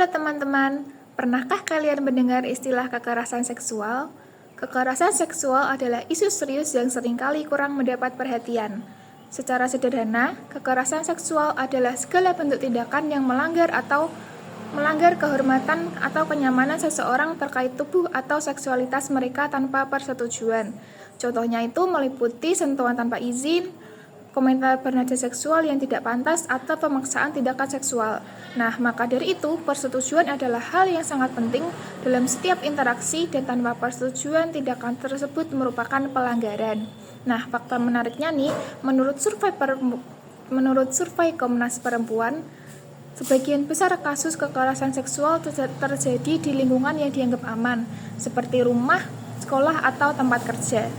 Halo teman-teman, pernahkah kalian mendengar istilah kekerasan seksual? Kekerasan seksual adalah isu serius yang seringkali kurang mendapat perhatian. Secara sederhana, kekerasan seksual adalah segala bentuk tindakan yang melanggar kehormatan atau kenyamanan seseorang terkait tubuh atau seksualitas mereka tanpa persetujuan. Contohnya itu meliputi sentuhan tanpa izin, komentar bernada seksual yang tidak pantas, atau pemaksaan tindakan seksual. Nah, maka dari itu, persetujuan adalah hal yang sangat penting dalam setiap interaksi dan tanpa persetujuan, tindakan tersebut merupakan pelanggaran. Nah, fakta menariknya nih, menurut survei Komnas Perempuan, sebagian besar kasus kekerasan seksual terjadi di lingkungan yang dianggap aman, seperti rumah, sekolah, atau tempat kerja.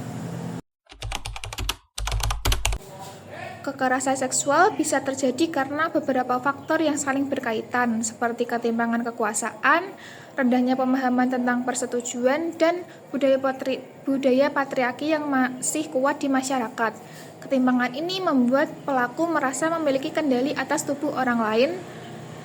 Kekerasan seksual bisa terjadi karena beberapa faktor yang saling berkaitan, seperti ketimpangan kekuasaan, rendahnya pemahaman tentang persetujuan, dan budaya patriarki yang masih kuat di masyarakat. Ketimpangan ini membuat pelaku merasa memiliki kendali atas tubuh orang lain,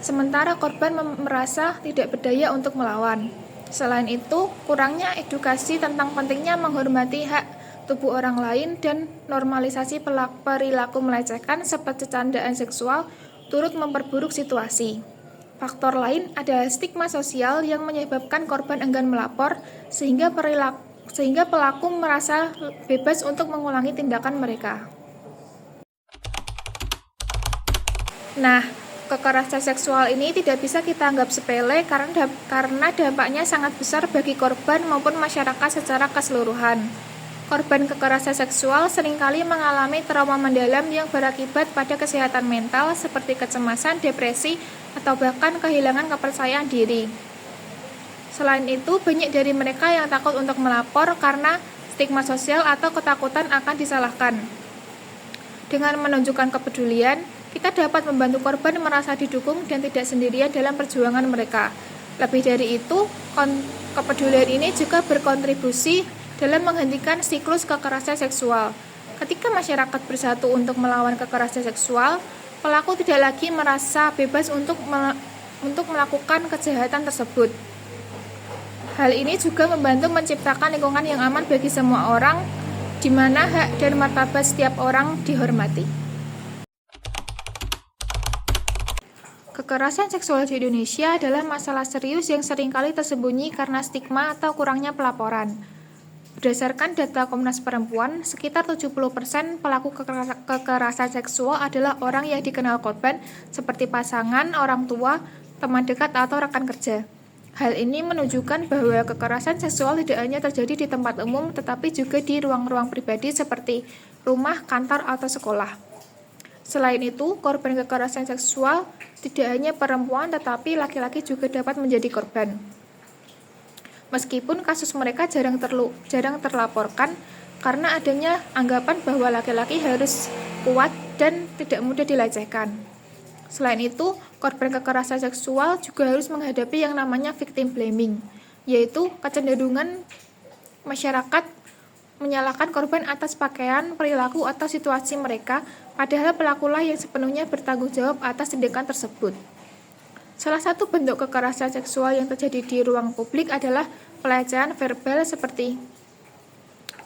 sementara korban merasa tidak berdaya untuk melawan. Selain itu, kurangnya edukasi tentang pentingnya menghormati hak tubuh orang lain dan normalisasi perilaku melecehkan seperti candaan seksual turut memperburuk situasi. Faktor lain adalah stigma sosial yang menyebabkan korban enggan melapor sehingga pelaku merasa bebas untuk mengulangi tindakan mereka. Nah, kekerasan seksual ini tidak bisa kita anggap sepele karena dampaknya sangat besar bagi korban maupun masyarakat secara keseluruhan. Korban kekerasan seksual seringkali mengalami trauma mendalam yang berakibat pada kesehatan mental seperti kecemasan, depresi, atau bahkan kehilangan kepercayaan diri. Selain itu, banyak dari mereka yang takut untuk melapor karena stigma sosial atau ketakutan akan disalahkan. Dengan menunjukkan kepedulian, kita dapat membantu korban merasa didukung dan tidak sendirian dalam perjuangan mereka. Lebih dari itu, kepedulian ini juga berkontribusi dalam menghentikan siklus kekerasan seksual. Ketika masyarakat bersatu untuk melawan kekerasan seksual, pelaku tidak lagi merasa bebas untuk melakukan kejahatan tersebut. Hal ini juga membantu menciptakan lingkungan yang aman bagi semua orang, di mana hak dan martabat setiap orang dihormati. Kekerasan seksual di Indonesia adalah masalah serius yang seringkali tersembunyi karena stigma atau kurangnya pelaporan. Berdasarkan data Komnas Perempuan, sekitar 70% pelaku kekerasan seksual adalah orang yang dikenal korban, seperti pasangan, orang tua, teman dekat, atau rekan kerja. Hal ini menunjukkan bahwa kekerasan seksual tidak hanya terjadi di tempat umum, tetapi juga di ruang-ruang pribadi seperti rumah, kantor, atau sekolah. Selain itu, korban kekerasan seksual tidak hanya perempuan, tetapi laki-laki juga dapat menjadi korban. Meskipun kasus mereka jarang terlaporkan karena adanya anggapan bahwa laki-laki harus kuat dan tidak mudah dilecehkan. Selain itu, korban kekerasan seksual juga harus menghadapi yang namanya victim blaming, yaitu kecenderungan masyarakat menyalahkan korban atas pakaian, perilaku, atau situasi mereka, padahal pelakulah yang sepenuhnya bertanggung jawab atas tindakan tersebut. Salah satu bentuk kekerasan seksual yang terjadi di ruang publik adalah pelecehan verbal seperti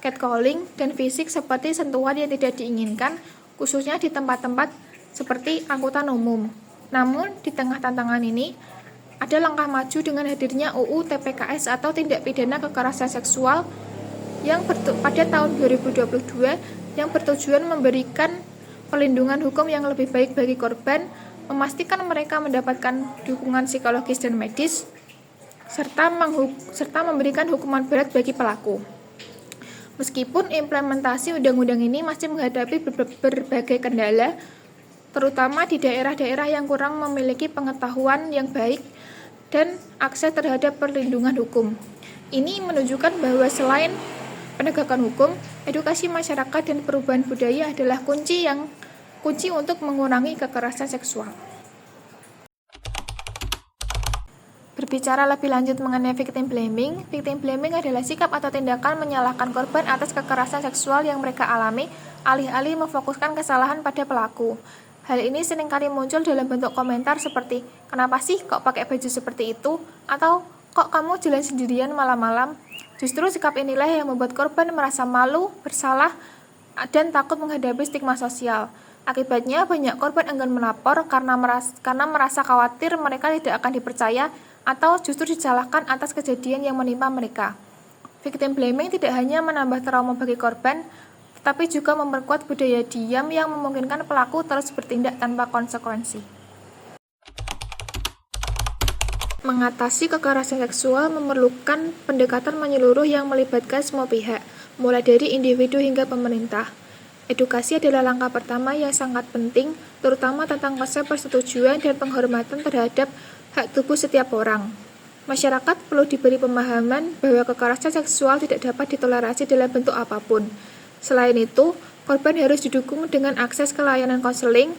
catcalling dan fisik seperti sentuhan yang tidak diinginkan, khususnya di tempat-tempat seperti angkutan umum. Namun, di tengah tantangan ini, ada langkah maju dengan hadirnya UU TPKS atau Tindak Pidana Kekerasan Seksual yang pada tahun 2022 yang bertujuan memberikan perlindungan hukum yang lebih baik bagi korban, memastikan mereka mendapatkan dukungan psikologis dan medis, serta memberikan hukuman berat bagi pelaku. Meskipun implementasi undang-undang ini masih menghadapi berbagai kendala, terutama di daerah-daerah yang kurang memiliki pengetahuan yang baik dan akses terhadap perlindungan hukum. Ini menunjukkan bahwa selain penegakan hukum, edukasi masyarakat dan perubahan budaya adalah kunci untuk mengurangi kekerasan seksual. Berbicara lebih lanjut mengenai victim blaming adalah sikap atau tindakan menyalahkan korban atas kekerasan seksual yang mereka alami, alih-alih memfokuskan kesalahan pada pelaku. Hal ini seringkali muncul dalam bentuk komentar seperti, "Kenapa sih kok pakai baju seperti itu?" Atau, "Kok kamu jalan sendirian malam-malam?" Justru sikap inilah yang membuat korban merasa malu, bersalah, dan takut menghadapi stigma sosial. Akibatnya, banyak korban enggan melapor karena merasa khawatir mereka tidak akan dipercaya atau justru disalahkan atas kejadian yang menimpa mereka. Victim blaming tidak hanya menambah trauma bagi korban, tetapi juga memperkuat budaya diam yang memungkinkan pelaku terus bertindak tanpa konsekuensi. Mengatasi kekerasan seksual memerlukan pendekatan menyeluruh yang melibatkan semua pihak, mulai dari individu hingga pemerintah. Edukasi adalah langkah pertama yang sangat penting, terutama tentang konsep persetujuan dan penghormatan terhadap hak tubuh setiap orang. Masyarakat perlu diberi pemahaman bahwa kekerasan seksual tidak dapat ditoleransi dalam bentuk apapun. Selain itu, korban harus didukung dengan akses ke layanan konseling,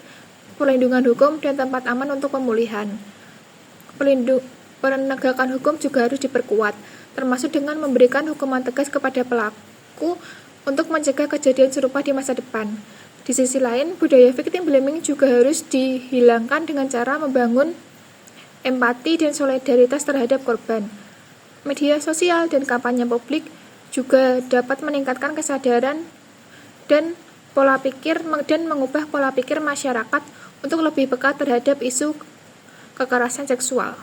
perlindungan hukum, dan tempat aman untuk pemulihan. Penegakan hukum juga harus diperkuat, termasuk dengan memberikan hukuman tegas kepada pelaku untuk mencegah kejadian serupa di masa depan. Di sisi lain, budaya victim blaming juga harus dihilangkan dengan cara membangun empati dan solidaritas terhadap korban. Media sosial dan kampanye publik juga dapat meningkatkan kesadaran dan mengubah pola pikir masyarakat untuk lebih peka terhadap isu kekerasan seksual.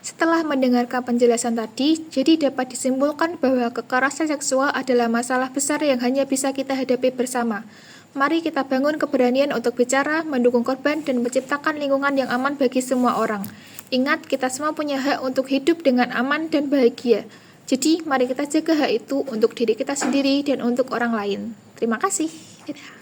Setelah mendengarkan penjelasan tadi, jadi dapat disimpulkan bahwa kekerasan seksual adalah masalah besar yang hanya bisa kita hadapi bersama. Mari kita bangun keberanian untuk bicara, mendukung korban, dan menciptakan lingkungan yang aman bagi semua orang. Ingat, kita semua punya hak untuk hidup dengan aman dan bahagia. Jadi, mari kita jaga hak itu untuk diri kita sendiri dan untuk orang lain. Terima kasih. Dadah.